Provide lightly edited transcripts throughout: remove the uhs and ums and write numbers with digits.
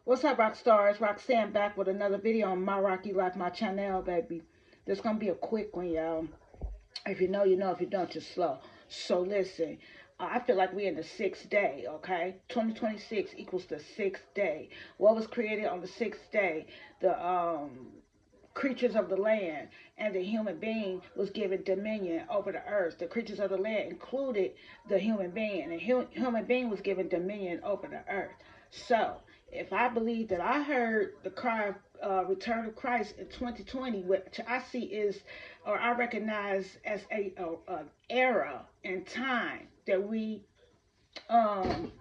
What's up, rock stars? Roxanne back with another video on my Rocky Life, my channel, baby. This gonna be a quick one, y'all. If you know, you know. If you don't, just slow. So listen, I feel like we're in the sixth day. Okay, 2026 equals the sixth day. What was created on the sixth day? The creatures of the land and the human being was given dominion over the earth. The creatures of the land included the human being, and the human being was given dominion over the earth. So, if I believe that I heard the cry of return of Christ in 2020, which I see is, or I recognize as a era and time um,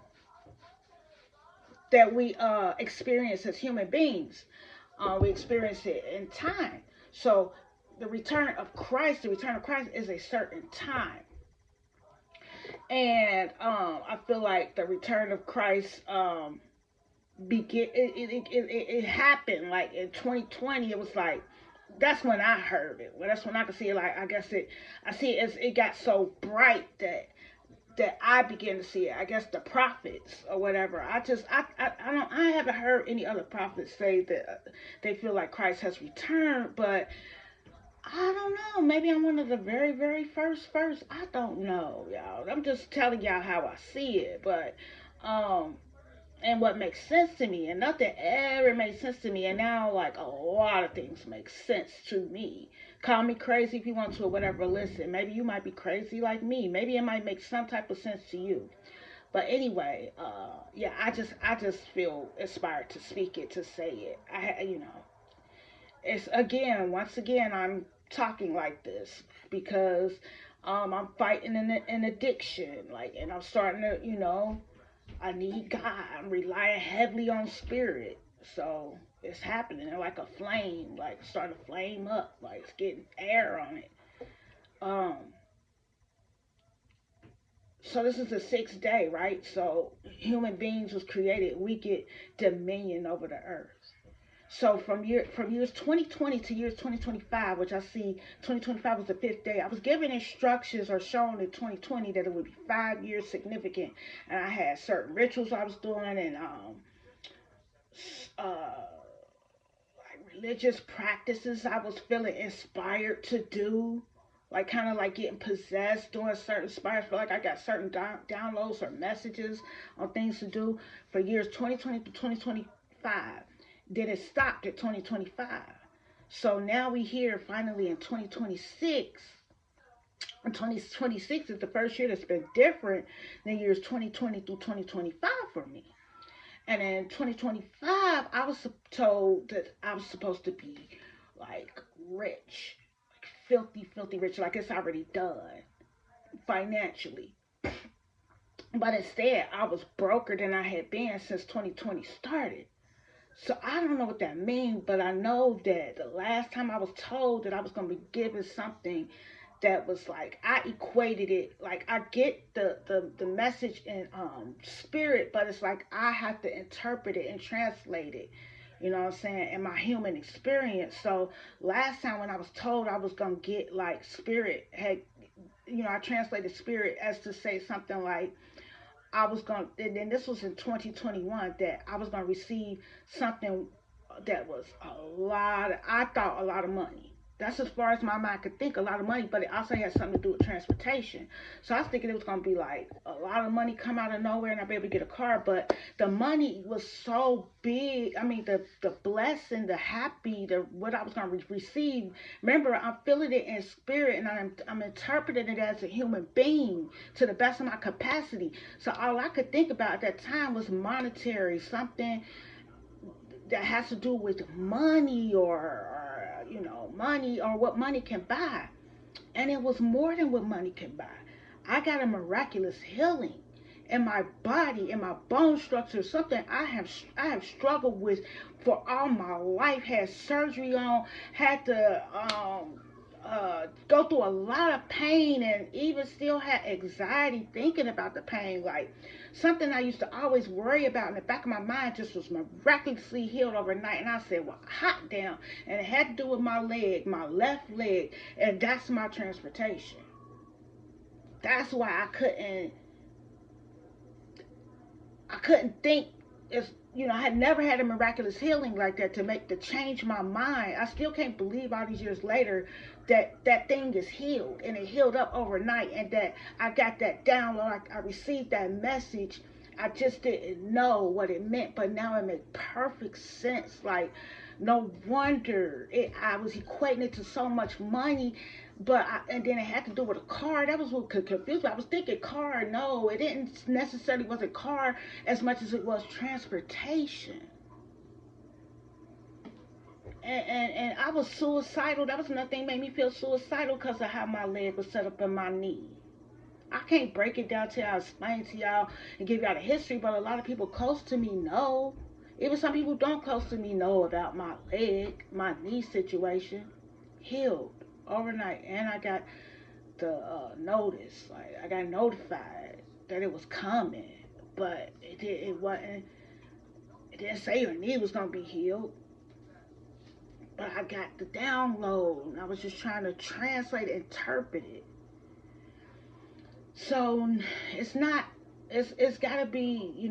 that we experience as human beings. We experience it in time. So the return of Christ is a certain time. And I feel like the return of Christ it happened like in 2020. It was like that's when I heard it. Well, that's when I could see it. Like I see it as it got so bright that I began to see it. I guess the prophets or whatever. I haven't heard any other prophets say that they feel like Christ has returned, but I don't know. Maybe I'm one of the very, very first. I don't know, y'all. I'm just telling y'all how I see it, but um and what makes sense to me, and nothing ever made sense to me, and now like a lot of things make sense to me. Call me crazy if you want to or whatever. Listen, maybe you might be crazy like me. Maybe it might make some type of sense to you. But anyway, yeah, I just feel inspired to speak it, to say it. It's again, once again, I'm talking like this because I'm fighting an addiction, like, and I'm starting to, I need God. I'm relying heavily on spirit. So it's happening like a flame, like starting to flame up, like it's getting air on it. Um, so this is the sixth day, right? So human beings was created. We get dominion over the earth. So from years 2020 to years 2025, which I see 2025 was the fifth day, I was given instructions or shown in 2020 that it would be 5 years significant, and I had certain rituals I was doing and like religious practices I was feeling inspired to do. Like kind of like getting possessed, doing certain spires. Feel like I got certain downloads or messages on things to do for years 2020 to 2025. Then it stopped at 2025. So now we here finally in 2026. And 2026 is the first year that's been different than years 2020 through 2025 for me. And in 2025, I was told that I was supposed to be like rich, like filthy, filthy rich, like it's already done financially. But instead, I was broker than I had been since 2020 started. So I don't know what that means, but I know that the last time I was told that I was going to be given something that was like I equated it like I get the message in spirit, but it's like I have to interpret it and translate it. You know what I'm saying? In my human experience. So last time when I was told I was gonna get like spirit had, I translated spirit as to say something like I was going to, and then this was in 2021 that I was going to receive something that was I thought a lot of money. That's as far as my mind could think, a lot of money, but it also had something to do with transportation. So I was thinking it was going to be like a lot of money come out of nowhere and I'd be able to get a car, but the money was so big. I mean, the blessing, the happy, what I was going to receive. Remember, I'm feeling it in spirit and I'm interpreting it as a human being to the best of my capacity. So all I could think about at that time was monetary, something that has to do with money or money or what money can buy. And it was more than what money can buy. I got a miraculous healing in my body, in my bone structure, something I have struggled with for all my life, had surgery on, had to go through a lot of pain, and even still had anxiety thinking about the pain. Like something I used to always worry about in the back of my mind just was miraculously healed overnight. And I said, well, hot damn. And it had to do with my leg, my left leg, and that's my transportation. That's why I couldn't think as I had never had a miraculous healing like that to change my mind. I still can't believe all these years later that that thing is healed, and it healed up overnight, and that I got that download. I received that message. I just didn't know what it meant, but now it makes perfect sense. Like, no wonder I was equating it to so much money, and then it had to do with a car. That was what confused me. I was thinking car. No, it didn't necessarily was a car as much as it was transportation. And I was suicidal. That was another thing that made me feel suicidal because of how my leg was set up in my knee. I can't break it down to y'all, explain to y'all, and give y'all the history, but a lot of people close to me know. Even some people don't close to me know about my leg, my knee situation. Healed overnight, and I got the notice. Like, I got notified that it was coming, but it wasn't. It didn't say your knee was gonna be healed. But I got the download, and I was just trying to translate, interpret it. So it's not. It's gotta be.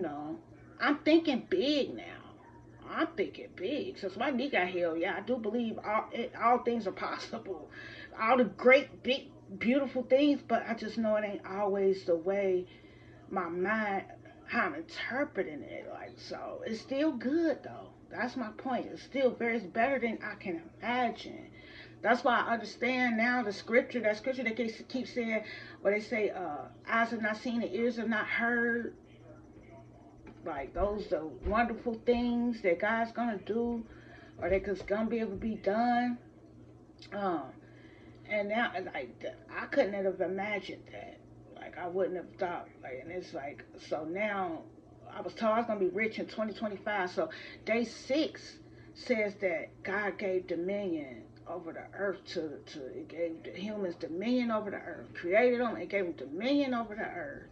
I'm thinking big now. I'm thinking big. Since my knee got healed, yeah, I do believe all things are possible. All the great, big, beautiful things, but I just know it ain't always the way my mind, how I'm interpreting it. Like, so it's still good though. That's my point. It's still it's better than I can imagine. That's why I understand now the scripture, that scripture they keep saying, where they say, eyes have not seen, and ears have not heard. Like, those the wonderful things that God's gonna do, or that's gonna be able to be done. Um, and now, like, I couldn't have imagined that. Like, I wouldn't have thought. Like, and it's like, so now I was told I was gonna be rich in 2025. So day 6 says that God gave dominion over the earth to it gave the humans dominion over the earth, created them, and gave them dominion over the earth.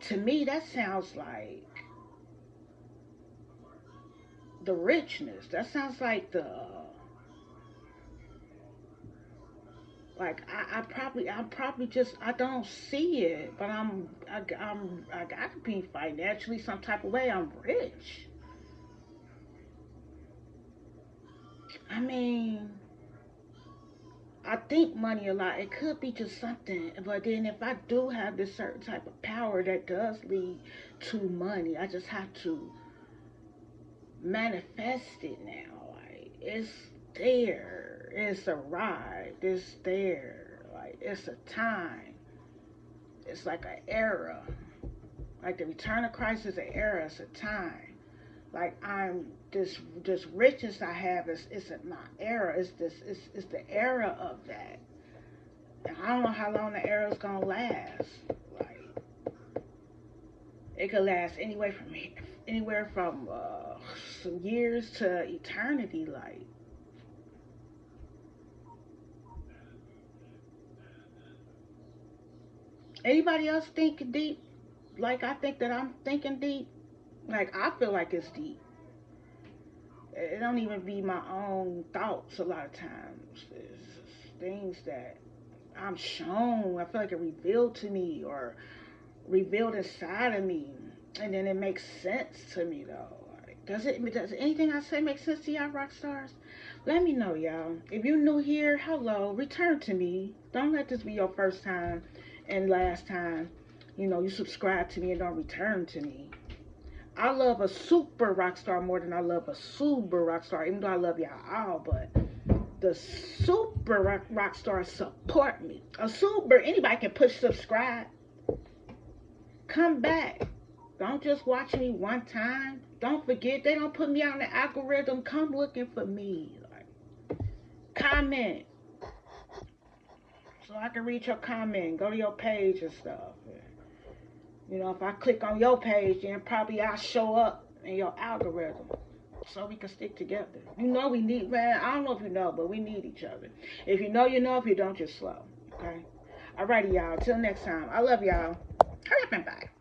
To me, that sounds like the richness. That sounds like the I'm probably just, I don't see it, but I got to be financially some type of way. I'm rich. I mean, I think money a lot. It could be just something, but then if I do have this certain type of power that does lead to money, I just have to manifest it now. Like, it's there. It's arrived. It's there. Like, it's a time. It's like an era. Like, the return of Christ is an era. It's a time. Like, I'm this riches I have is my era. It's the era of that. And I don't know how long the era is gonna last. Like, it could last anywhere from some years to eternity. Like, anybody else think deep? Like, I think that I'm thinking deep. Like, I feel like it's deep. It don't even be my own thoughts a lot of times. It's things that I'm shown. I feel like it revealed to me, or revealed inside of me, and then it makes sense to me though. Like, does anything I say make sense to y'all, rock stars? Let me know, y'all. If you're new here, hello, return to me. Don't let this be your first time and last time. You subscribe to me and don't return to me. I love a super rock star more than I love a super rock star, even though I love y'all all, but the super rock stars support me. A super, anybody can push subscribe. Come back. Don't just watch me one time. Don't forget, they don't put me on the algorithm. Come looking for me. Like, comment so I can read your comment. Go to your page and stuff. If I click on your page, then probably I'll show up in your algorithm, so we can stick together. We need, man. I don't know if you know, but we need each other. If you know, you know. If you don't, you're slow. Okay? Alrighty, y'all. Till next time. I love y'all. Hurry up and bye.